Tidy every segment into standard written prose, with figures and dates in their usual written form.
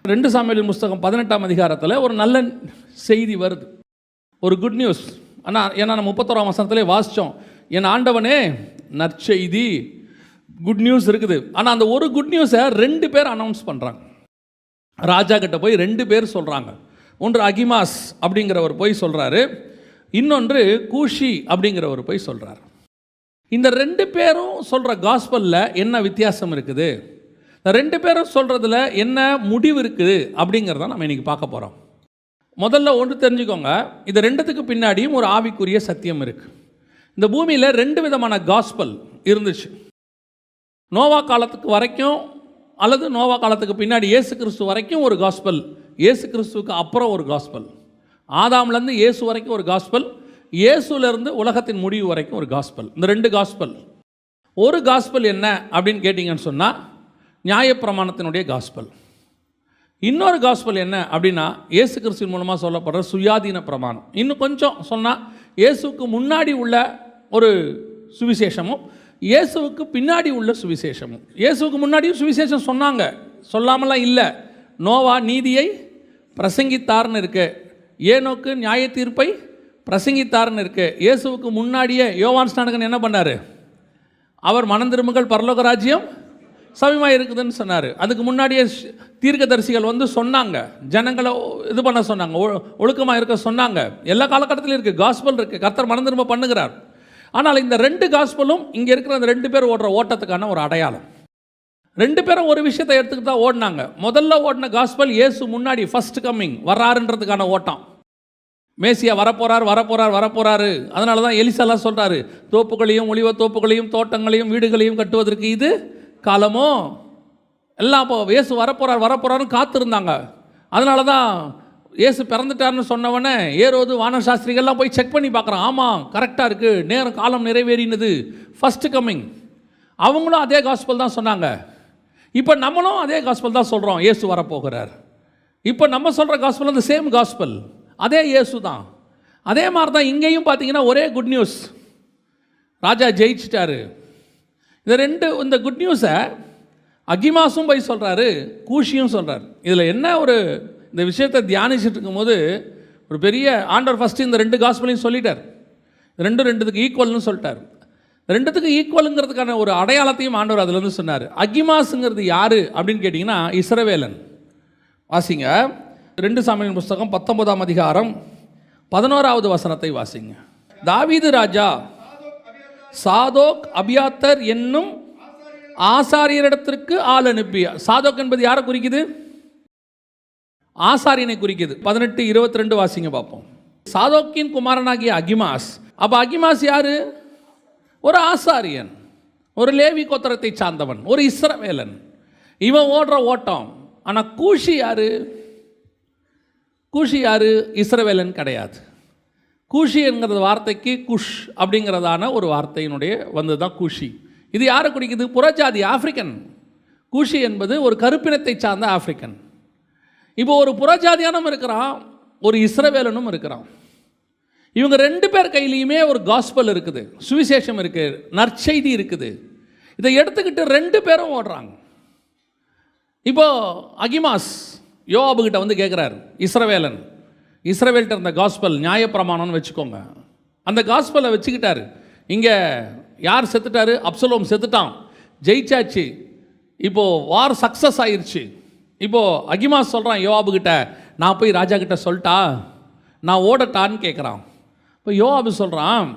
2 சாமுவேலின் புஸ்தகம் 18ஆம் அதிகாரத்தில் ஒரு நல்ல செய்தி வருது, ஒரு குட் நியூஸ். ஆனால் ஏன்னா நம்ம 31ஆம் வசனத்திலே வாசித்தோம், என் ஆண்டவனே நற்செய்தி, குட் நியூஸ் இருக்குது. ஆனால் அந்த ஒரு குட் நியூஸை 2 பேர் அனௌன்ஸ் பண்ணுறாங்க. ராஜா கிட்ட போய் 2 பேர் சொல்கிறாங்க. ஒன்று அகிமாஸ் அப்படிங்கிறவர் போய் சொல்கிறாரு, இன்னொன்று கூஷி அப்படிங்கிறவர் போய் சொல்கிறார். இந்த 2 பேரும் சொல்கிற காஸ்பலில் என்ன வித்தியாசம் இருக்குது, இந்த 2 பேரும் சொல்கிறதுல என்ன முடிவு இருக்குது அப்படிங்கிறத நம்ம இன்றைக்கி பார்க்க போகிறோம். முதல்ல ஒன்று தெரிஞ்சுக்கோங்க, இது 2த்துக்கு பின்னாடியும் ஒரு ஆவிக்குரிய சத்தியம் இருக்குது. இந்த பூமியில் 2 விதமான காஸ்பல் இருந்துச்சு. நோவா காலத்துக்கு வரைக்கும் அல்லது நோவா காலத்துக்கு பின்னாடி இயேசு கிறிஸ்து வரைக்கும் ஒரு காஸ்பல், இயேசு கிறிஸ்துவுக்கு அப்புறம் ஒரு காஸ்பல், ஆதாம்லேருந்து இயேசு வரைக்கும் ஒரு காஸ்பல், இயேசுலேருந்து உலகத்தின் முடிவு வரைக்கும் ஒரு காஸ்பல். இந்த 2 காஸ்பல். ஒரு காஸ்பல் என்ன அப்படின்னு கேட்டிங்கன்னு சொன்னால் நியாயப்பிரமாணத்தினுடைய காஸ்பல். இன்னொரு காஸ்பல் என்ன அப்படின்னா இயேசு கிறிஸ்துவின் மூலமாக சொல்லப்படுற சுயாதீன பிரமாணம். இன்னும் கொஞ்சம் சொன்னால் இயேசுக்கு முன்னாடி உள்ள ஒரு சுவிசேஷமும் இயேசுவுக்கு பின்னாடி உள்ள சுவிசேஷமும். இயேசுவுக்கு முன்னாடியும் சுவிசேஷம் சொன்னாங்க, சொல்லாமலாம் இல்லை. நோவா நீதியை பிரசங்கித்தார்னு இருக்கு, ஏனோக்கு நியாய தீர்ப்பை பிரசங்கித்தார்னு இருக்கு. இயேசுவுக்கு முன்னாடியே யோவான் ஸ்நானகன் என்ன பண்ணார், அவர் மனம் திரும்புங்கள் பரலோக ராஜ்யம் சமயமாக இருக்குதுன்னு சொன்னார். அதுக்கு முன்னாடியே தீர்க்கதரிசிகள் வந்து சொன்னாங்க, ஜனங்களை இது பண்ண சொன்னாங்க, ஒழுக்கமாக இருக்க சொன்னாங்க. எல்லா காலகட்டத்திலும் இருக்குது, காஸ்பல் இருக்குது, கர்த்தர் மனம் திரும்ப பண்ணுகிறார். ஆனால் இந்த 2 காஸ்பலும் இங்கே இருக்கிற அந்த 2 பேர் ஓடுற ஓட்டத்துக்கான ஒரு அடையாளம். 2 பேரும் ஒரு விஷயத்தை எடுத்துக்கிட்டு தான் ஓடினாங்க. முதல்ல ஓடின காஸ்பல் இயேசு முன்னாடி ஃபர்ஸ்ட் கம்மிங் வர்றாருன்றதுக்கான ஓட்டம். மேசியா வரப்போறாரு. அதனால தான் எலிசாலாம் சொல்கிறாரு, தோப்புகளையும் ஒளிவ தோப்புகளையும் தோட்டங்களையும் வீடுகளையும் கட்டுவதற்கு இது காலமோ எல்லாம். இப்போ இயேசு வரப்போறாருன்னு காத்திருந்தாங்க. அதனால தான் இயேசு பிறந்துட்டார்னு சொன்னவொடனே ஏரோது வானசாஸ்திரிகள்லாம் போய் செக் பண்ணி பார்க்குறான். ஆமாம், கரெக்டாக இருக்குது, நேரம் காலம் நிறைவேறினது, ஃபஸ்ட்டு கம்மிங். அவங்களும் அதே காஸ்பல் தான் சொன்னாங்க. இப்போ நம்மளும் அதே காஸ்பல் தான் சொல்கிறோம், இயேசு வரப்போகிறார். இப்போ நம்ம சொல்கிற காஸ்பல் அந்த சேம் காஸ்பல், அதே இயேசு தான். அதே மாதிரி தான் இங்கேயும் பார்த்தீங்கன்னா ஒரே குட் நியூஸ், ராஜா ஜெயிச்சிட்டாரு. இந்த குட் நியூஸை அகிமாஸும் போய் சொல்கிறாரு, கூஷியும் சொல்கிறார். இதில் என்ன ஒரு இந்த விஷயத்தை தியானிச்சுட்டு இருக்கும்போது ஒரு பெரிய ஆண்டவர் ஃபஸ்ட்டு இந்த 2 காஸ்பலையும் சொல்லிட்டார். 2த்துக்கு ஈக்குவல்னு சொல்லிட்டார். 2த்துக்கு ஈக்குவலுங்கிறதுக்கான ஒரு அடையாளத்தையும் ஆண்டவர் அதில் சொன்னார். அகிமாஸுங்கிறது யார் அப்படின்னு கேட்டிங்கன்னா இஸ்ரவேலன். வாசிங்க 2 சாமுவேலின் புஸ்தகம் 19ஆம் அதிகாரம் 11வது வசனத்தை வாசிங்க. தாவீது ராஜா சாதோக் அபியாத்தர் என்னும் ஆசாரியரிடத்திற்கு ஆள் அனுப்பிய. சாதோக் என்பது யாரை குறிக்குது? ஆசாரியனை குறிக்குது. 18-22 வாசிங்க பார்ப்போம். சாதோக்கின் குமாரனாகிய அகிமாஸ். அப்போ அகிமாஸ் யாரு? ஒரு ஆசாரியன், ஒரு லேவி கோத்திரத்தை சார்ந்தவன், ஒரு இஸ்ரவேலன். இவன் ஓடுற ஓட்டம். ஆனால் கூஷி யாரு? கூஷி யாரு? இஸ்ரவேலன் கிடையாது. கூஷி என்கிற வார்த்தைக்கு குஷ் அப்படிங்கிறதான ஒரு வார்த்தையினுடைய வந்து தான் கூஷி. இது யாரை குறிக்குது? புறஜாதி ஆப்பிரிக்கன். கூஷி என்பது ஒரு கருப்பினத்தை சார்ந்த ஆப்பிரிக்கன். இப்போ ஒரு புறஜாதியானும் இருக்கிறான், ஒரு இஸ்ரவேலனும் இருக்கிறான். இவங்க 2 பேர் கையிலையுமே ஒரு காஸ்பல் இருக்குது, சுவிசேஷம் இருக்குது, நற்செய்தி இருக்குது. இதை எடுத்துக்கிட்டு 2 பேரும் ஓடுறாங்க. இப்போ அகிமாஸ் யோவாபுகிட்ட வந்து கேட்குறாரு, இஸ்ரவேல்கிட்ட இருந்த காஸ்பல் நியாயப்பிரமாணம்னு வச்சுக்கோங்க. அந்த காஸ்பலை வச்சுக்கிட்டாரு. இங்கே யார் செத்துட்டாரு? அப்சலோம் செத்துட்டான், ஜெயிச்சாச்சு, இப்போது வார் சக்ஸஸ் ஆயிடுச்சு. இப்போது அகிமாஸ் சொல்கிறான் யோவாபுகிட்ட, நான் போய் ராஜா கிட்ட சொல்லிட்டா, நான் ஓடட்டான்னு கேட்குறான். இப்போ யோவாபு சொல்கிறான்,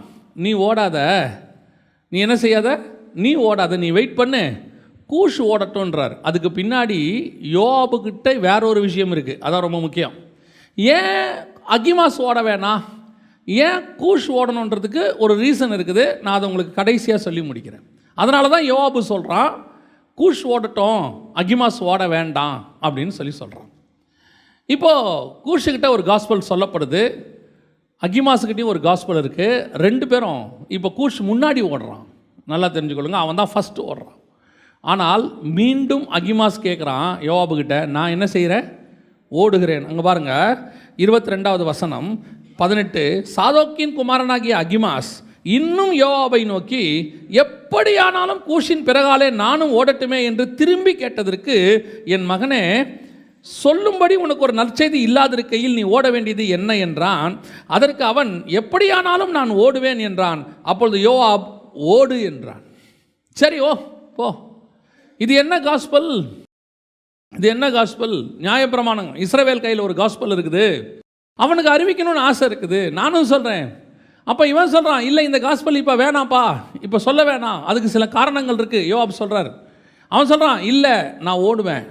நீ ஓடாத, நீ என்ன செய்யாத, நீ ஓடாத, நீ வெயிட் பண்ணு, கூஷ் ஓடட்டும்ன்றார். அதுக்கு பின்னாடி யோவாபுகிட்ட வேற ஒரு விஷயம் இருக்குது, அதான் ரொம்ப முக்கியம். ஏன் அகிமாஸ் ஓட வேணாம், ஏன் கூஷ் ஓடணுன்றதுக்கு ஒரு ரீசன் இருக்குது. நான் அதை உங்களுக்கு கடைசியாக சொல்லி முடிக்கிறேன். அதனால தான் யோவாபு சொல்கிறான், கூஷ் ஓடட்டும், அகிமாஸ் ஓட வேண்டாம் அப்படின்னு சொல்கிறான். இப்போது கூஷுக்கிட்ட ஒரு காஸ்பல் சொல்லப்படுது, அகிமாஸுக்கிட்டையும் ஒரு காஸ்பல் இருக்குது. 2 பேரும் இப்போ கூஷ் முன்னாடி ஓடுறான். நல்லா தெரிஞ்சுக்கொள்ளுங்க, அவன் தான் ஃபஸ்ட்டு ஓடுறான். ஆனால் மீண்டும் அகிமாஸ் கேட்குறான் யோவாபுக்கிட்ட, நான் என்ன செய்கிறேன்? ஓடுகிறேன். அங்கே பாருங்கள் 22வது வசனம் 18. சாதோக்கின் குமாரனாகிய அகிமாஸ் இன்னும் யோவாபை நோக்கி, எப்படியானாலும் கூஷின் பிறகாலே நானும் ஓடட்டுமே என்று திரும்பி கேட்டதற்கு, என் மகனே, சொல்லும்படி உனக்கு ஒரு நற்செய்தி இல்லாதிருக்கையில் நீ ஓட வேண்டியது என்ன என்றான். அதற்கு அவன், எப்படியானாலும் நான் ஓடுவேன் என்றான். அப்பொழுது யோவாப், ஓடு என்றான். சரி, போ. இது என்ன காஸ்பல்? இது என்ன காஸ்பல்? நியாயப்பிரமாணம். இஸ்ரவேல் கையில் ஒரு காஸ்பல் இருக்குது, அவனுக்கு அறிவிக்கணும்னு ஆசை இருக்குது, நானும் சொல்கிறேன். அப்போ இவன் சொல்கிறான், இல்லை இந்த காஸ்பல் இப்போ வேணாப்பா, இப்போ சொல்ல வேணாம், அதுக்கு சில காரணங்கள் இருக்குது. யோவாப் சொல்கிறார். அவன் சொல்கிறான், இல்லை நான் ஓடுவேன்.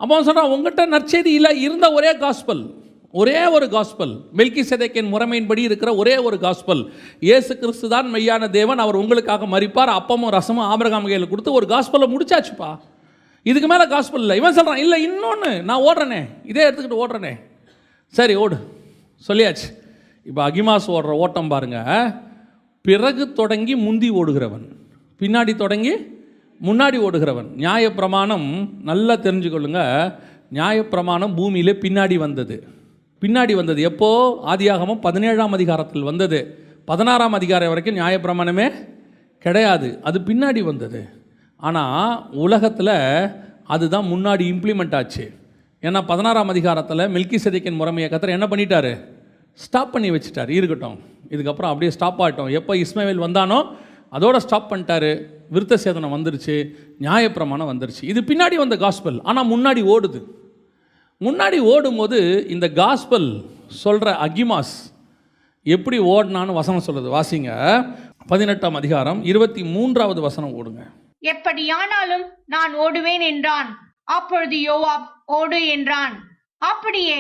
அப்போ அவன் சொல்கிறான், உங்கள்கிட்ட நற்செய்தி இல்லை, இருந்த ஒரே காஸ்பல், ஒரே ஒரு காஸ்பல், மெல்கிசேதேக்கின் முறைமையின்படி இருக்கிற ஒரே ஒரு காஸ்பல், இயேசு கிறிஸ்து தான் மெய்யான தேவன், அவர் உங்களுக்காக மரிப்பார், அப்பமும் ரசமும் ஆபிரகாம் கையில் கொடுத்து ஒரு காஸ்பலை முடிச்சாச்சுப்பா, இதுக்கு மேலே காஸ்பல் இல்லை. இவன் சொல்கிறான், இல்லை இன்னொன்று நான் ஓடுறேனே, இதே எடுத்துக்கிட்டு ஓடுறேனே. சரி ஓடு, சொல்லியாச்சு. இப்போ அகிமாஸ் ஓடுற ஓட்டம் பாருங்க, பிறகு தொடங்கி முந்தி ஓடுகிறவன், பின்னாடி தொடங்கி முன்னாடி ஓடுகிறவன். நியாயப்பிரமாணம் நல்லா தெரிஞ்சுக்கொள்ளுங்க, நியாயப்பிரமாணம் பூமியிலே பின்னாடி வந்தது. பின்னாடி வந்தது எப்போ? ஆதியாகமம் 17ஆம் அதிகாரத்தில் வந்தது. 16ஆம் அதிகாரம் வரைக்கும் நியாயப்பிரமாணமே கிடையாது, அது பின்னாடி வந்தது. ஆனால் உலகத்தில் அதுதான் முன்னாடி இம்ப்ளிமெண்ட் ஆச்சு. ஏன்னா 16ஆம் அதிகாரத்தில் மெல்கிசேதேக்கின் முறைமையை கர்த்தர் என்ன பண்ணிட்டாரு? ஸ்டாப் பண்ணி வச்சுட்டார். இருக்கட்டும், இதுக்கப்புறம் அப்படியே ஸ்டாப் ஆகிட்டோம். எப்போ இஸ்மவேல் வந்தானோ அதோட ஸ்டாப் பண்ணிட்டாரு. விருத்த சேதனம் வந்துருச்சு, நியாயப்பிரமாணம் வந்துருச்சு. இது பின்னாடி வந்த காஸ்பல். ஆனால் முன்னாடி ஓடுது. முன்னாடி ஓடும்போது இந்த காஸ்பல் சொல்கிற அகிமாஸ் எப்படி ஓடினான்னு வசனம் சொல்லுது. வாசிங்க, 18ஆம் அதிகாரம் 23வது வசனம் ஓடுங்க. எப்படியானாலும் நான் ஓடுவேன் என்றான். அப்பொழுது யோவாப், ஓடு என்றான். அப்படியே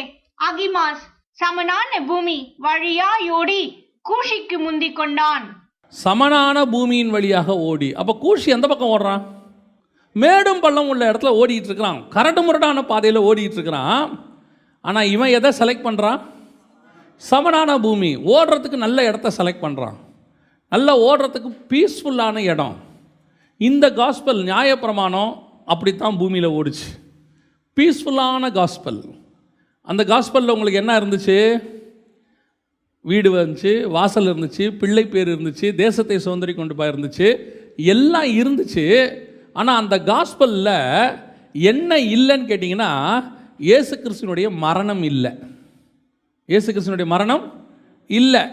அகிமாஸ் சமனான பூமி வழியாயோடி கூஷிக்கு முந்திக் கொண்டான். சமனான பூமியின் வழியாக ஓடி. அப்போ கூஷி எந்த பக்கம் ஓடுறான்? மேடும் பள்ளம் உள்ள இடத்துல ஓடிட்டு இருக்கிறான், கரடு முரடான பாதையில் ஓடிட்டு இருக்கிறான். ஆனால் இவன் எதை செலக்ட் பண்ணுறான்? சமனான பூமி, ஓடுறதுக்கு நல்ல இடத்த செலக்ட் பண்ணுறான், நல்ல ஓடுறதுக்கு பீஸ்ஃபுல்லான இடம். இந்த காஸ்பல் நியாயப்பிரமாணம் அப்படித்தான் பூமியில் ஓடிச்சு, பீஸ்ஃபுல்லான காஸ்பல். அந்த காஸ்பலில் உங்களுக்கு என்ன இருந்துச்சு? வீடு இருந்துச்சு, வாசல் இருந்துச்சு, பிள்ளை பேர் இருந்துச்சு, தேசத்தை சுதந்திரி கொண்டு போய் இருந்துச்சு, எல்லாம் இருந்துச்சு. ஆனால் அந்த காஸ்பலில் என்ன இல்லைன்னு கேட்டிங்கன்னா, இயேசு கிறிஸ்துனுடைய மரணம் இல்லை. இயேசு கிறிஸ்துனுடைய மரணம் இல்லை.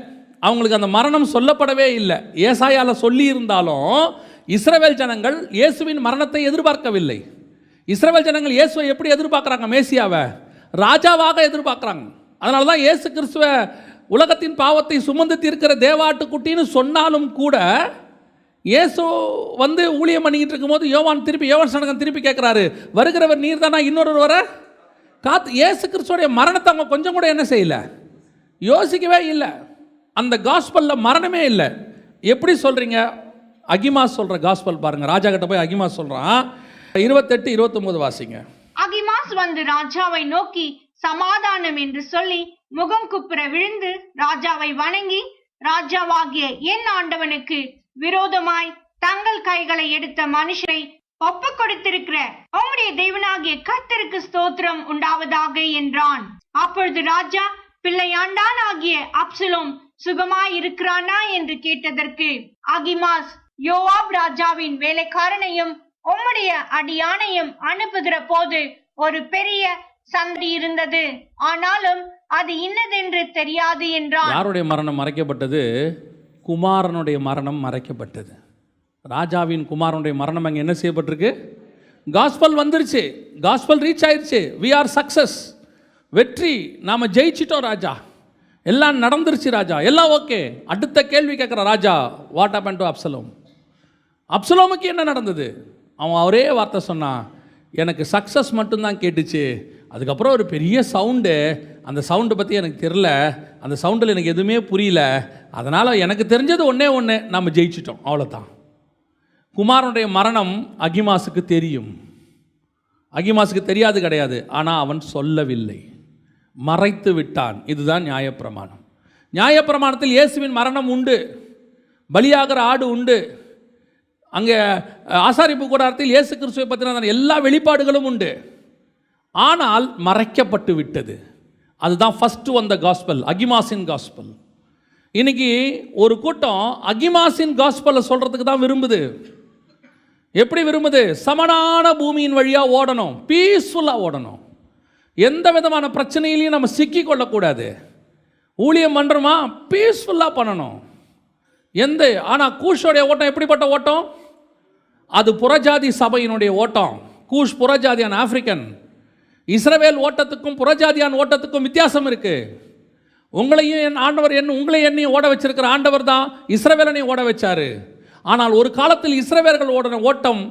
அவங்களுக்கு அந்த மரணம் சொல்லப்படவே இல்லை. ஏசாயால சொல்லி இருந்தாலும் இஸ்ரவேல் ஜனங்கள் இயேசுவின் மரணத்தை எதிர்பார்க்கவில்லை. இஸ்ரவேல் ஜனங்கள் இயேசுவை எப்படி எதிர்பார்க்குறாங்க? மேசியாவை ராஜாவாக எதிர்பார்க்குறாங்க. அதனால தான் இயேசு கிறிஸ்துவ உலகத்தின் பாவத்தை சுமந்து தீர்க்கிற தேவாட்டுக்குட்டின்னு சொன்னாலும் கூட, இயேசு வந்து ஊழியம் பண்ணிக்கிட்டு இருக்கும்போது யோவான் திருப்பி கேட்குறாரு, வருகிறவர் நீர் தானா, இன்னொரு வர காத்து. இயேசு கிறிஸ்துவோடைய மரணத்தை அவங்க கொஞ்சம் கூட என்ன செய்யலை, யோசிக்கவே இல்லை. அந்த காஸ்பலில் மரணமே இல்லை. எப்படி சொல்கிறீங்க? அகிமாஸ் சொல்கிற காஸ்பல் பாருங்க. ராஜா கிட்ட போய் அகிமாஸ் சொல்கிறான். 28, 29 வாசிங்க. அகிமாஸ் வந்து ராஜாவை நோக்கி சமாதானம் என்று சொல்லி முகம் குப்புற விழுந்து ராஜாவை வணங்கி, ராஜாவாகிய என் ஆண்டவனுக்கு விரோதமாய் தங்கள் கைகளை எடுத்த மனுஷரை ஒப்பு கொடுத்திருக்கிற உம்முடைய தேவனாகிய கர்த்தருக்கு ஸ்தோத்திரம் உண்டாவதாக என்றான். அப்பொழுது ராஜா, பிள்ளையாண்டான் ஆகிய அப்சலோம் சுகமாய் இருக்கிறானா என்று கேட்டதற்கு அகிமாஸ், யோவாப் ராஜாவின் வேலைக்காரனையும் உம்முடைய அடியானையும் அனுப்புகிற போது ஒரு பெரிய சந்தடி இருந்தது, ஆனாலும் அது இன்னதென்று தெரியாது என்றான். யாருடைய மரணம் மறைக்கப்பட்டது? குமாரனுடைய மரணம் மறைக்கப்பட்டது. ராஜாவின் குமாரனுடைய மரணம் அங்கே என்ன செய்யப்பட்டிருக்கு? காஸ்பல் வந்துருச்சு, காஸ்பல் ரீச் ஆயிடுச்சு. வி ஆர் சக்சஸ், வெற்றி, நாம் ஜெயிச்சிட்டோம் ராஜா, எல்லாம் நடந்துருச்சு ராஜா, எல்லாம் ஓகே. அடுத்த கேள்வி கேட்குற ராஜா, வாட் ஹேப்பன் டு அப்சலோம்? அப்சலோமுக்கு என்ன நடந்தது? அவன் ஒரே வார்த்தை சொன்னான், எனக்கு சக்ஸஸ் மட்டும்தான் கேட்டுச்சு, அதுக்கப்புறம் ஒரு பெரிய சவுண்டு, அந்த சவுண்டை பற்றி எனக்கு தெரில, அந்த சவுண்டில் எனக்கு எதுவுமே புரியல, அதனால் எனக்கு தெரிஞ்சது ஒன்று, நம்ம ஜெயிச்சிட்டோம், அவ்வளோதான். குமாரனுடைய மரணம் அகிமாஸுக்கு தெரியும். அகிமாஸுக்கு தெரியாது கிடையாது, ஆனால் அவன் சொல்லவில்லை, மறைத்து விட்டான். இதுதான் நியாயப்பிரமாணம். நியாயப்பிரமாணத்தில் இயேசுவின் மரணம் உண்டு, பலியாகிற ஆடு உண்டு, அங்கே ஆசாரிப்பு கூடாரத்தில் இயேசு கிறிஸ்துவை பற்றின எல்லா வெளிப்பாடுகளும் உண்டு. ஆனால் மறைக்கப்பட்டு விட்டது. அதுதான் ஃபஸ்ட்டு வந்த காஸ்பல், அகிமாஸின் காஸ்பல். இன்னைக்கு ஒரு கூட்டம் அகிமாஸின் காஸ்பலை சொல்கிறதுக்கு தான் விரும்புது. எப்படி விரும்புது? சமனான பூமியின் வழியாக ஓடணும், பீஸ்ஃபுல்லாக ஓடணும். எந்த விதமான பிரச்சனையிலையும் நம்ம சிக்கி கொள்ளக்கூடாது. ஊழியம் பண்ணுறோமா, பீஸ்ஃபுல்லாக பண்ணணும். ஆனால் கூஷோடைய ஓட்டம் எப்படிப்பட்ட ஓட்டம்? அது புறஜாதி சபையினுடைய ஓட்டம். கூஷ் புறஜாதியான ஆப்பிரிக்கன். இஸ்ரவேல் ஓட்டத்துக்கும் புறஜாதியான ஓட்டத்துக்கும் வித்தியாசம் இருக்கு. உங்களையும் என் ஆண்டவர் என்னையும் ஓட வச்சிருக்கிற ஆண்டவர் தான் இஸ்ரவேலனையும் ஓட வச்சாரு. ஆனால் ஒரு காலத்தில் இஸ்ரவேலர்கள் ஓடின ஓட்டம்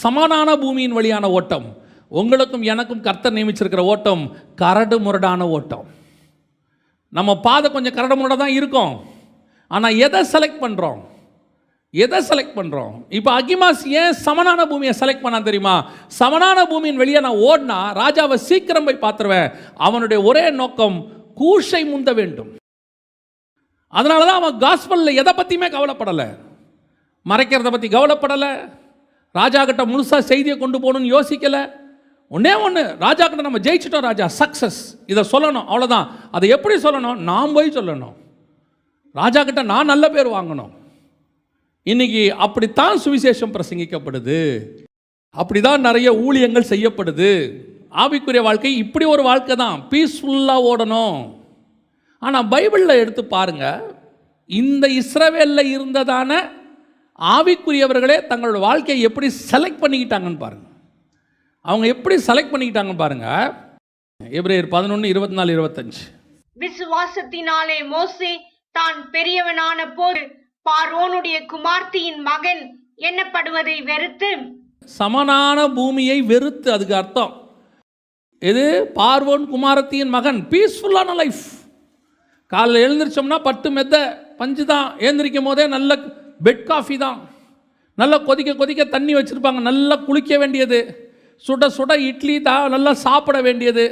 சமானான பூமியின் வழியான ஓட்டம். உங்களுக்கும் எனக்கும் கர்த்தர் நியமிச்சிருக்கிற ஓட்டம் கரடு முரடான ஓட்டம். நம்ம பாதை கொஞ்சம் கரடு முரடாக தான் இருக்கும். ஆனால் எதை செலக்ட் பண்ணுறோம்? இப்போ அகிமாஸ் ஏன் சமனான பூமியை செலக்ட் பண்ணா தெரியுமா? சமனான பூமியின் வெளியே நான் ஓடினா ராஜாவை சீக்கிரம் போய் பார்த்துருவேன். அவனுடைய ஒரே நோக்கம் கூஷை முந்த வேண்டும். அதனால தான் அவன் காஸ்பல்ல எதை பற்றியுமே கவலைப்படலை, மறைக்கிறத பற்றி கவலைப்படலை, ராஜா கிட்ட முழுசாக செய்தியை கொண்டு போகணும்னு யோசிக்கலை. ஒன்றே ஒன்று, ராஜா கிட்ட நம்ம ஜெயிச்சிட்டோம், ராஜா சக்ஸஸ், இதை சொல்லணும், அவ்வளோதான். அதை எப்படி சொல்லணும்? நான் போய் சொல்லணும். ராஜா கிட்ட நான் நல்ல பேர் வாங்கணும். இன்னைக்கு அப்படித்தான் சுவிசேஷம் பிரசங்கிக்கப்படுது, அப்படிதான் நிறைய ஊழியங்கள் செய்யப்படுது. ஆவிக்குரிய வாழ்க்கை இப்படி ஒரு வாழ்க்கை தான், பீஸ்ஃபுல்லாக ஓடணும். ஆனால் பைபிளில் எடுத்து பாருங்க, இந்த இஸ்ரவேலில் இருந்ததான ஆவிக்குரியவர்களே தங்களோட வாழ்க்கையை எப்படி செலக்ட் பண்ணிக்கிட்டாங்கன்னு பாருங்க. அவங்க எப்படி செலக்ட் பண்ணிக்கிட்டாங்கன்னு பாருங்க. எபிரேயர் 11:24-25. விசுவாசத்தினாலே மோசே தான் பெரியவனான போது பார்வோனுடைய குமார்த்தியின் மகன் எண்ணப்படுவதை வெறுத்து, சமனான பூமியை வெறுத்து, அதுக்கு அர்த்தம் இது பார்வோன் குமாரத்தியின் மகன். பீஸ்ஃபுல்லான லைஃப். காலையில் எழுந்திரிச்சோம்னா பட்டு மெத்த பஞ்சு தான், எழுந்திரிக்கும் போதே நல்ல பெட் காஃபி தான், நல்லா கொதிக்க தண்ணி வச்சுருப்பாங்க, நல்லா குளிக்க வேண்டியது, சுட சுட இட்லி தான், நல்லா சாப்பிட வேண்டியது,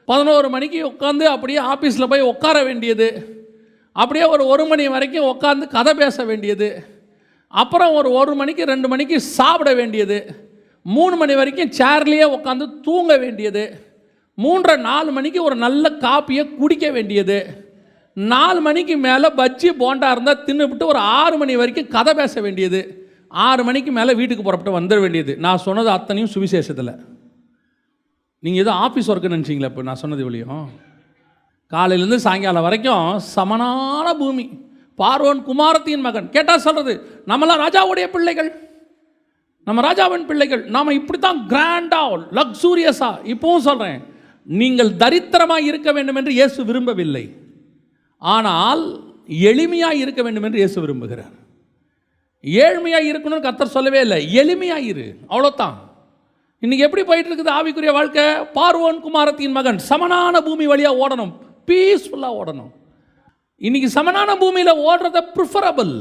11 மணிக்கு உட்காந்து அப்படியே ஆஃபீஸில் போய் உட்கார வேண்டியது, அப்படியே ஒரு 1 மணி வரைக்கும் உட்காந்து கதை பேச வேண்டியது, அப்புறம் ஒரு 1 மணிக்கு 2 மணிக்கு சாப்பிட வேண்டியது, 3 மணி வரைக்கும் சேர்லேயே உட்காந்து தூங்க வேண்டியது, 3-4 மணிக்கு ஒரு நல்ல காப்பியை குடிக்க வேண்டியது, 4 மணிக்கு மேலே பஜ்ஜி போண்டா இருந்தால் தின்னுபிட்டு ஒரு 6 மணி வரைக்கும் கதை பேச வேண்டியது, 6 மணிக்கு மேலே வீட்டுக்கு புறப்பட்டு வந்துட வேண்டியது. நான் சொன்னது அத்தனையும் சுவிசேஷத்தில். நீங்கள் எதுவும் ஆஃபீஸ் ஒர்க்குன்னு நினச்சிங்களா? இப்போ நான் சொன்னது இவ்வளியும் காலையிலேருந்து சாயங்காலம் வரைக்கும் சமனான பூமி. பார்வோன் குமாரத்தின் மகன். கேட்டால் சொல்கிறது, நம்மளாம் ராஜாவுடைய பிள்ளைகள், நம்ம ராஜாவின் பிள்ளைகள், நாம் இப்படி தான் கிராண்டாக லக்ஸூரியஸாக. இப்போவும் சொல்கிறேன், நீங்கள் தரித்திரமாக இருக்க வேண்டும் என்று இயேசு விரும்பவில்லை, ஆனால் எளிமையாக இருக்க வேண்டும் என்று இயேசு விரும்புகிறார். ஏழ்மையாக இருக்கணும்னு கர்த்தர் சொல்லவே இல்லை, எளிமையாக இரு, அவ்வளோதான். இன்னைக்கு எப்படி போயிட்டு இருக்குது ஆவிக்குரிய வாழ்க்கை? பார்வோன் குமாரத்தின் மகன், சமனான பூமி வழியாக ஓடணும், பீஸ்ஃபுல்லாக ஓடணும். இன்னைக்கு சமனான பூமியில் ஓடுறத ப்ரிஃபரபிள்.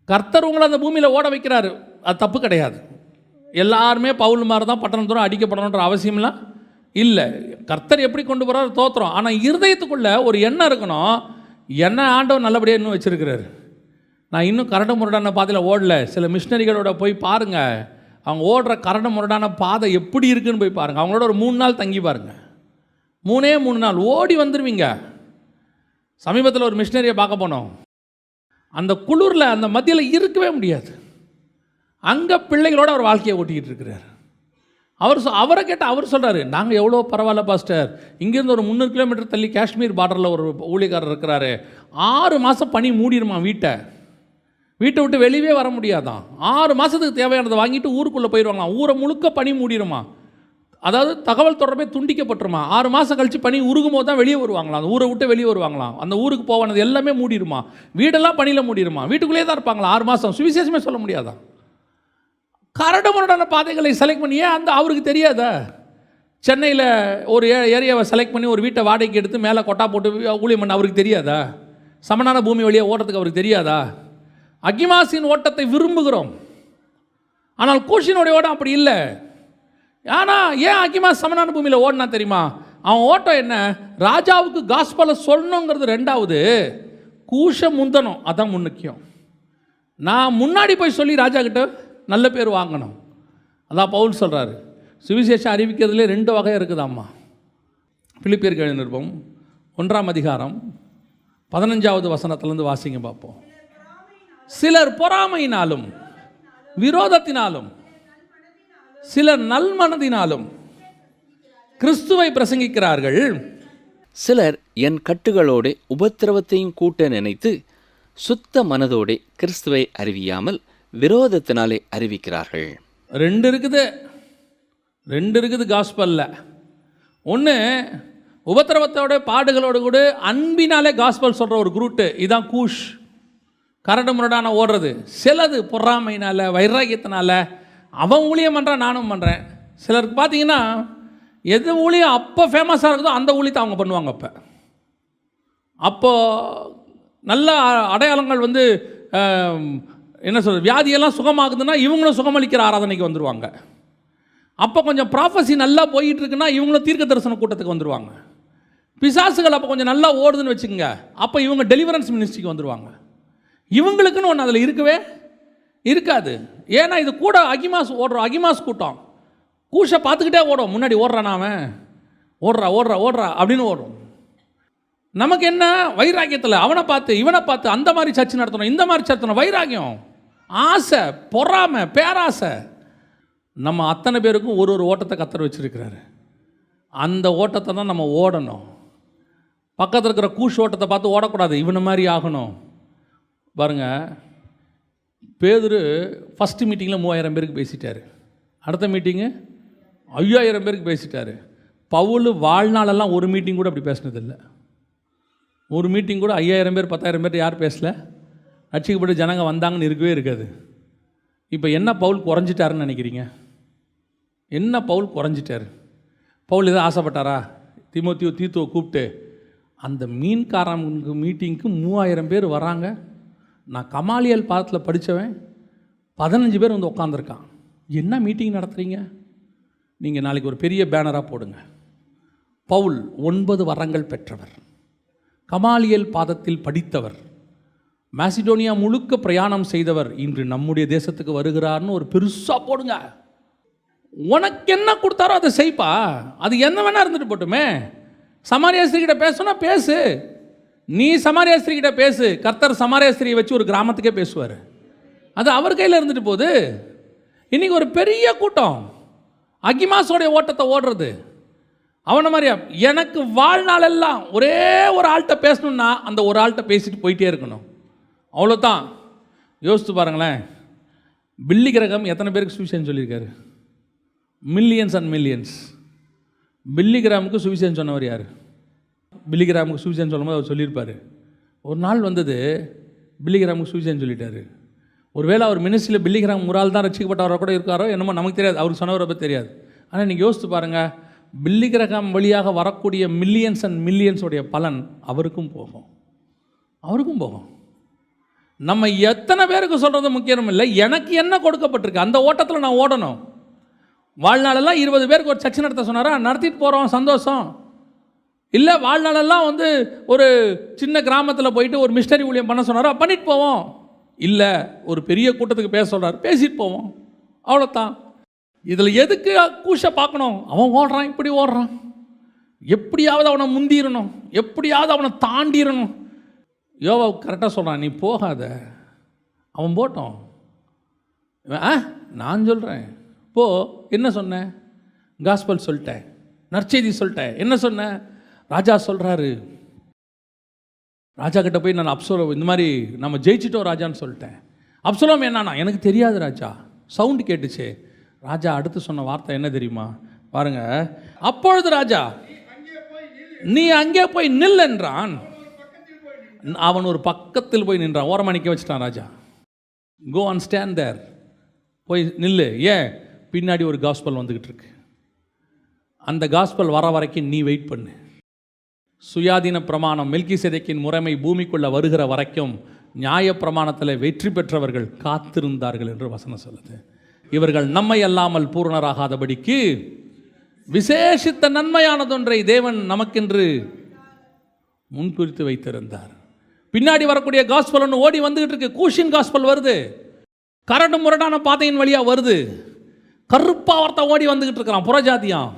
கர்த்தர் உங்களை அந்த பூமியில் ஓட வைக்கிறாரு, அது தப்பு கிடையாது. எல்லாருமே பவுல் மாதிரி தான் பட்டணம் தூரம் அடிக்கப்படணுன்ற அவசியம்லாம் இல்லை. கர்த்தர் எப்படி கொண்டு போகிறாரு தோத்துறோம். ஆனால் இருதயத்துக்குள்ளே ஒரு எண்ணம் இருக்கணும், என்ன ஆண்டவர் நல்லபடியாக இன்னும் வச்சுருக்கிறாரு, நான் இன்னும் கரடு முரடான பாதையில் ஓடல. சில மிஷினரிகளோட போய் பாருங்கள், அவங்க ஓடுற கரடு முரடான பாதை எப்படி இருக்குன்னு போய் பாருங்கள். அவங்களோட ஒரு 3 நாள் தங்கி பாருங்கள், 3 நாள் ஓடி வந்துடுவீங்க. சமீபத்தில் ஒரு மிஷினரியை பார்க்க போனோம். அந்த குளிரில் அந்த மத்தியில் இருக்கவே முடியாது. அங்கே பிள்ளைகளோட அவர் வாழ்க்கையை ஓட்டிக்கிட்டு இருக்கிறார். அவரை கேட்டால் அவர் சொல்கிறாரு, நாங்கள் எவ்வளோ பரவாயில்ல பாஸ்டர், இங்கேருந்து ஒரு 300 கிலோமீட்டர் தள்ளி காஷ்மீர் பார்டரில் ஒரு ஊழியக்காரர் இருக்கிறாரு, 6 மாதம் பனி மூடிடுமா வீட்டை விட்டு வெளியே வர முடியாதான். 6 மாதத்துக்கு தேவையானதை வாங்கிட்டு ஊருக்குள்ளே போயிடுவாங்களாம். ஊரை முழுக்க பனி மூடிடுமா, அதாவது தகவல் தொடர்பே துண்டிக்கப்பட்டுருமா. 6 மாதம் கழித்து பனி உருகும் போது தான் வெளியே வருவாங்களாம், அந்த ஊரை விட்டு வெளியே வருவாங்களாம். அந்த ஊருக்கு போவானது எல்லாமே மூடிடுமா, வீடெல்லாம் பனியில் மூடிடுமா, வீட்டுக்குள்ளேயே தான் இருப்பாங்களா 6 மாதம். சுவிசேஷமே சொல்ல முடியாதான். கரடு முரடான பாதைகளை செலக்ட் பண்ணி ஏன் அவருக்கு தெரியாதா? சென்னையில் ஒரு ஏரியாவை செலக்ட் பண்ணி ஒரு வீட்டை வாடகைக்கு எடுத்து மேலே கொட்டா போட்டு ஊழியம் பண்ண அவருக்கு தெரியாதா? சமனான பூமி வழியாக ஓடுறதுக்கு அவருக்கு தெரியாதா? அகிமாசின் ஓட்டத்தை விரும்புகிறோம், ஆனால் கூஷினுடைய ஓட்டம் அப்படி இல்லை. ஆனால் ஏன் அகிமாஸ் சமனான பூமியில் ஓடினா தெரியுமா? அவன் ஓட்டம் என்ன? ராஜாவுக்கு காஸ்பலை சொல்லணுங்கிறது 2வது, கூஷ முந்தணும், அதான் முக்கியம். நான் முன்னாடி போய் சொல்லி ராஜா கிட்ட நல்ல பேர் வாங்கணும். அதான் பவுல் சொல்கிறாரு, சுவிசேஷம் அறிவிக்கிறதுலே 2 வகை இருக்குதாம்மா. பிலிப்பியருக்கு எழுதின நிருபம் 1ஆம் அதிகாரம் 15வது வசனத்திலேருந்து வாசிங்க பார்ப்போம். சிலர் பொறாமையினாலும் விரோதத்தினாலும் சிலர் நல்மனதினாலும் கிறிஸ்துவை பிரசங்கிக்கிறார்கள். சிலர் என் கட்டுகளோடு உபத்திரவத்தையும் கூட்ட நினைத்து சுத்த மனதோடு கிறிஸ்துவை அறிவியாமல் விரோதத்தினாலே அறிவிக்கிறார்கள். ரெண்டு இருக்குது காஸ்பல்ல. ஒன்று உபத்திரவத்தோட பாடுகளோடு கூட அன்பினாலே காஸ்பல் சொல்கிற ஒரு குரூட்டு, இதான் கூஷ், கரடு முரடான ஓடுறது. சிலது பொறாமையினால் வைராக்கியத்தினால அவன் ஊழியம் பண்ணுறான் நானும் பண்ணுறேன். சிலருக்கு பார்த்தீங்கன்னா எது ஊழியம் அப்போ ஃபேமஸாக இருக்குதோ அந்த ஊழியத்தை அவங்க பண்ணுவாங்க. அப்போது நல்ல அடையாளங்கள் வந்து என்ன சொல்கிறது, வியாதியெல்லாம் சுகமாகுதுன்னா இவங்களும் சுகமளிக்கிற ஆராதனைக்கு வந்துடுவாங்க. அப்போ கொஞ்சம் ப்ராஃபஸி நல்லா போயிட்டு இருக்குன்னா இவங்களும் தீர்க்க தரிசன கூட்டத்துக்கு வந்துடுவாங்க. பிசாசுகள் அப்போ கொஞ்சம் நல்லா ஓடுதுன்னு வச்சுக்கோங்க, அப்போ இவங்க டெலிவரன்ஸ் மினிஸ்ட்ரிக்கு வந்துடுவாங்க. இவங்களுக்குன்னு ஒன்று அதில் இருக்கவே இருக்காது. ஏன்னா இது கூட அகிமாஸ் கூட்டம் கூஷை பார்த்துக்கிட்டே ஓடும். முன்னாடி ஓடுறான் அவன், ஓடுறா அப்படின்னு ஓடும். நமக்கு என்ன வைராக்கியத்தில் அவனை பார்த்து இவனை பார்த்து அந்த மாதிரி சர்ச்சை நடத்தணும், இந்த மாதிரி நடத்தணும், வைராக்கியம், ஆசை, பொறாமை, பேராசை. நம்ம அத்தனை பேருக்கும் ஒரு ஓட்டத்தை கத்தர் வச்சுருக்கிறாரு. அந்த ஓட்டத்தை தான் நம்ம ஓடணும். பக்கத்தில் இருக்கிற கூஷ் ஓட்டத்தை பார்த்து ஓடக்கூடாது, இவனை மாதிரி ஆகணும். பாருங்கள், பேதுரு ஃபஸ்ட்டு மீட்டிங்கில் 3000 பேருக்கு பேசிட்டார், அடுத்த மீட்டிங்கு 5000 பேருக்கு பேசிட்டார். பவுல் வாழ்நாளெல்லாம் ஒரு மீட்டிங் கூட அப்படி பேசினதில்லை. ஒரு மீட்டிங் கூட 5000 பேர் 10,000 பேர் யார் பேசலை, ரட்சிக்கப்பட்டு ஜனங்க வந்தாங்கன்னு இருக்கவே இருக்காது. இப்போ என்ன பவுல் குறைஞ்சிட்டாருன்னு நினைக்கிறீங்க? என்ன பவுல் குறைஞ்சிட்டார்? பவுல் எதாவது ஆசைப்பட்டாரா? தீத்துவை கூப்பிட்டு அந்த மீன்காரங்க மீட்டிங்க்கு 3000 பேர் வராங்க, நான் கமாலியல் பாதத்தில் படித்தவன், 15 பேர் வந்து உட்காந்துருக்கான், என்ன மீட்டிங் நடத்துகிறீங்க? நீங்கள் நாளைக்கு ஒரு பெரிய பேனராக போடுங்க, பவுல் 9 வரங்கள் பெற்றவர், கமாலியல் பாதத்தில் படித்தவர், மாசிடோனியா முழுக்க பிரயாணம் செய்தவர், இன்று நம்முடைய தேசத்துக்கு வருகிறார்னு ஒரு பெருசாக போடுங்க. உனக்கு என்ன கொடுத்தாரோ அதை செய்ப்பா, அது என்ன வேணா இருந்துட்டு போட்டுமே. சமாரியாஸ்திரிகிட்ட பேசுனா பேசு, நீ சமாரியாஸ்திரிகிட்ட பேசு, கர்த்தர் சமாரியாஸ்திரியை வச்சு ஒரு கிராமத்துக்கே பேசுவார், அது அவர் கையில் இருந்துட்டு போகுது. இன்றைக்கி ஒரு பெரிய கூட்டம் அகிமாஸோடைய ஓட்டத்தை ஓடுறது. அவனை மாதிரியா எனக்கு வாழ்நாள் எல்லாம் ஒரே ஒரு ஆள்கிட்ட பேசணுன்னா அந்த ஒரு ஆள்கிட்ட பேசிட்டு போயிட்டே இருக்கணும், அவ்வளோதான். யோசித்து பாருங்களேன், பில்லி கிரகம் எத்தனை பேருக்கு சுவிசேஷம் சொல்லியிருக்காரு? Millions and millions. பில்லி கிராமுக்கு சுவிசேஷம் சொன்னவர் யார்? பில்லி கிராமுக்கு சுவிசேஷம் சொல்லும்போது அவர் சொல்லியிருப்பார். ஒரு நாள் வந்தது பில்லி கிராமுக்கு சுவிசேஷம் சொல்லிட்டாரு. ஒருவேளை அவர் மினிஸ்ட்ரியில் பில்லி கிராம் ஒரு ஆள் தான் ரட்சிக்கப்பட்டவராக கூட இருக்காரோ என்னமோ நமக்கு தெரியாது, அவருக்கு சொன்னவரை பற்றி தெரியாது. ஆனால் நீங்கள் யோசித்து பாருங்கள், பில்லி கிரகம் வழியாக வரக்கூடிய மில்லியன்ஸ் அண்ட் மில்லியன்ஸோடைய பலன் அவருக்கும் போகும். நம்ம எத்தனை பேருக்கு சொல்கிறது முக்கியம் இல்லை, எனக்கு என்ன கொடுக்கப்பட்டிருக்கு அந்த ஓட்டத்தில் நான் ஓடணும். வாழ்நாளெல்லாம் 20 பேருக்கு ஒரு சர்ச்சை நடத்த சொன்னாரா, நடத்திட்டு போகிறோம், சந்தோஷம். இல்லை வாழ்நாளெல்லாம் வந்து ஒரு சின்ன கிராமத்தில் போயிட்டு ஒரு மிஷனரி ஊழியம் பண்ண சொன்னாரா, பண்ணிட்டு போவோம். இல்லை ஒரு பெரிய கூட்டத்துக்கு பேச சொல்கிறார், பேசிட்டு போவோம், அவ்வளோதான். இதில் எதுக்கு கூஷை பார்க்கணும்? அவன் ஓடுறான், இப்படி ஓடுறான், எப்படியாவது அவனை முந்திரணும், எப்படியாவது அவனை தாண்டிடணும். யோவா கரெக்டாக சொல்கிறான், நீ போகாத, அவன் போட்டோம். நான் சொல்கிறேன் போ. என்ன சொன்னேன்? காஸ்பல் சொல்லிட்டேன், நற்செய்தி சொல்லிட்டேன். என்ன சொன்னேன்? ராஜா சொல்கிறாரு, ராஜா கிட்ட போய் நான் அப்சலோம் இந்த மாதிரி நம்ம ஜெயிச்சிட்டோம் ராஜான்னு சொல்லிட்டேன். அப்சலோம் என்னன்னா எனக்கு தெரியாது ராஜா, சவுண்டு கேட்டுச்சு. ராஜா அடுத்து சொன்ன வார்த்தை என்ன தெரியுமா? பாருங்க, அப்பொழுது ராஜா நீ அங்கே போய் நில் என்றான். அவன் ஒரு பக்கத்தில் போய் நின்றான், ஓரமாக நிற்க வச்சுட்டான் ராஜா. கோ அண்ட் ஸ்டாண்ட் தேர், போய் நில்லு. ஏன்? பின்னாடி ஒரு காஸ்பல் வந்துக்கிட்டு இருக்கு, அந்த காஸ்பல் வர வரைக்கும் நீ வெயிட் பண்ணு. சுயாதீன பிரமாணம் மெல்கிசேதேக்கின் முறைமை பூமிக்குள்ள வருகிற வரைக்கும் நியாய பிரமாணத்தில் வெற்றி பெற்றவர்கள் காத்திருந்தார்கள் என்று வசனம் சொல்லுது. இவர்கள் நம்மை அல்லாமல் பூரணராகாதபடிக்கு விசேஷித்த நன்மையானதொன்றை தேவன் நமக்கென்று முன்குறித்து வைத்திருந்தார். பின்னாடி வரக்கூடிய காஸ்பல் ஒன்று ஓடி வந்துகிட்டு இருக்கு. கூஷின் காஸ்பல் வருது, கரடு முரடான பாதையின் வழியா வருது, கருப்பா வார்த்தை ஓடி வந்துகிட்டு இருக்கிறான், புறஜாதியான்.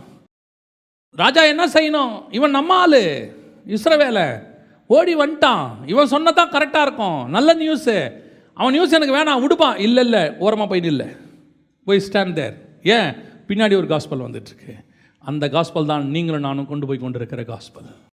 ராஜா என்ன செய்யணும்? இவன் நம்ம ஆளு, இஸ்ரவேல ஓடி வந்துட்டான், இவன் சொன்னதான் கரெக்டாக இருக்கும், நல்ல நியூஸு, அவன் நியூஸ் எனக்கு வேணாம், விடுப்பான். இல்லை ஓரமாக போய் நில்ல, போய் ஸ்டாண்ட் தேர். ஏன்? பின்னாடி ஒரு காஸ்பல் வந்துட்டுருக்கு. அந்த காஸ்பல் தான் நீங்களும் நானும் கொண்டு போய் கொண்டிருக்கிற காஸ்பல்.